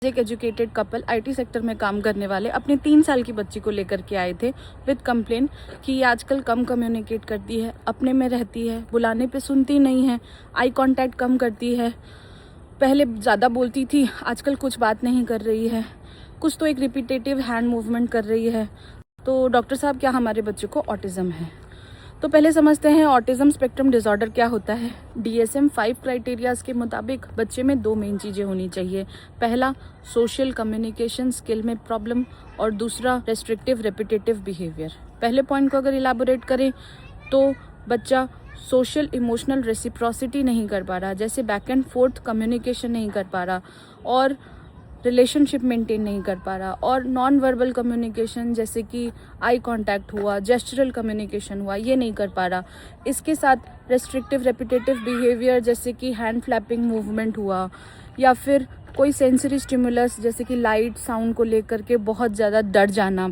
एक educated couple IT sector में काम करने वाले अपने 3 साल की बच्ची को लेकर के आए थे विद कंप्लेन कि ये आजकल कम कम्युनिकेट करती है, अपने में रहती है, बुलाने पे सुनती नहीं है, आई कांटेक्ट कम करती है, पहले ज़्यादा बोलती थी, आजकल कुछ बात नहीं कर रही है, कुछ तो एक रिपीटेटिव हैंड मूवमेंट कर रही है। तो डॉक्टर साहब, क्या हमारे बच्चे को ऑटिज़म है? तो पहले समझते हैं ऑटिज़म स्पेक्ट्रम डिसऑर्डर क्या होता है। DSM-5 क्राइटेरियाज के मुताबिक बच्चे में 2 मेन चीज़ें होनी चाहिए। पहला, सोशल कम्युनिकेशन स्किल में प्रॉब्लम, और दूसरा रेस्ट्रिक्टिव रेपिटेटिव बिहेवियर। पहले पॉइंट को अगर इलाबोरेट करें तो बच्चा सोशल इमोशनल रेसिप्रोसिटी नहीं कर पा रहा, जैसे बैक एंड फोर्थ कम्युनिकेशन नहीं कर पा रहा, और रिलेशनशिप मेंटेन नहीं कर पा रहा, और नॉन वर्बल कम्युनिकेशन जैसे कि आई कांटेक्ट हुआ, जेस्चरल कम्युनिकेशन हुआ, ये नहीं कर पा रहा। इसके साथ रेस्ट्रिक्टिव रेपिटेटिव बिहेवियर जैसे कि हैंड फ्लैपिंग मूवमेंट हुआ, या फिर कोई सेंसरी स्टिमुलस जैसे कि लाइट साउंड को लेकर के बहुत ज़्यादा डर जाना,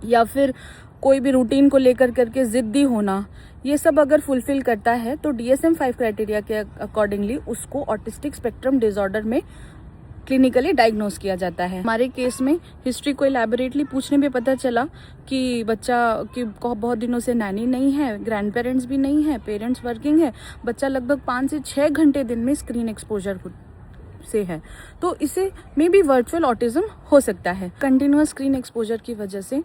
या फिर कोई भी रूटीन को लेकर करके ज़िद्दी होना, ये सब अगर फुलफिल करता है तो DSM-5 क्राइटेरिया के अकॉर्डिंगली उसको ऑटिस्टिक स्पेक्ट्रम डिसऑर्डर में क्लिनिकली डायग्नोस किया जाता है। हमारे केस में हिस्ट्री को इलैबोरेटली पूछने पे पता चला कि बच्चा की बहुत दिनों से नैनी नहीं है, ग्रैंड पेरेंट्स भी नहीं है, पेरेंट्स वर्किंग है, बच्चा लगभग 5 से 6 घंटे दिन में स्क्रीन एक्सपोजर से है, तो इसे मे बी वर्चुअल ऑटिज्म हो सकता है। कंटिन्यूअस स्क्रीन एक्सपोजर की वजह से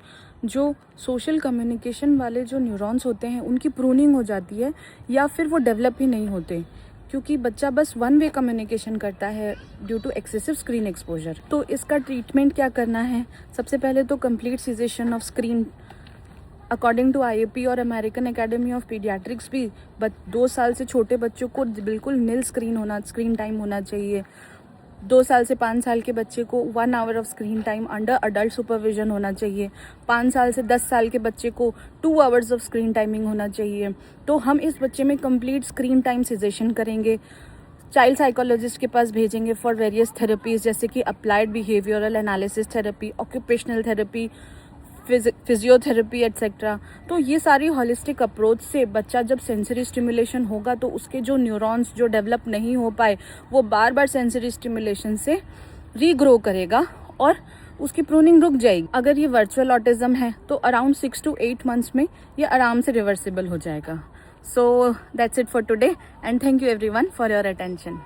जो सोशल कम्युनिकेशन वाले जो न्यूरॉन्स होते हैं उनकी प्रूनिंग हो जाती है, या फिर वो डेवलप ही नहीं होते, क्योंकि बच्चा बस वन वे कम्युनिकेशन करता है due to excessive screen exposure. तो इसका ट्रीटमेंट क्या करना है? सबसे पहले तो complete cessation of screen according to IAP और अमेरिकन एकेडमी ऑफ पीडियाट्रिक्स भी 2 साल से छोटे बच्चों को बिल्कुल नील स्क्रीन टाइम होना चाहिए। 2 साल से 5 साल के बच्चे को 1 hour of screen time under adult supervision होना चाहिए। 5 साल से 10 साल के बच्चे को 2 आवर्स ऑफ स्क्रीन टाइमिंग होना चाहिए। तो हम इस बच्चे में कंप्लीट स्क्रीन टाइम सिजेशन करेंगे, चाइल्ड साइकोलॉजिस्ट के पास भेजेंगे फॉर वेरियस थेरेपीज जैसे कि applied behavioural analysis therapy, occupational therapy, physiotherapy etcetera. तो ये सारी हॉलिस्टिक अप्रोच से बच्चा जब सेंसरी स्टिमुलेशन होगा तो उसके जो न्यूरॉन्स जो डेवलप नहीं हो पाए वो बार बार सेंसरी स्टिमुलेशन से रीग्रो करेगा और उसकी प्रूनिंग रुक जाएगी। अगर ये वर्चुअल ऑटिज्म है तो अराउंड 6 to 8 मंथ्स में ये आराम से रिवर्सिबल हो जाएगा। So that's it for today and thank you everyone for your attention.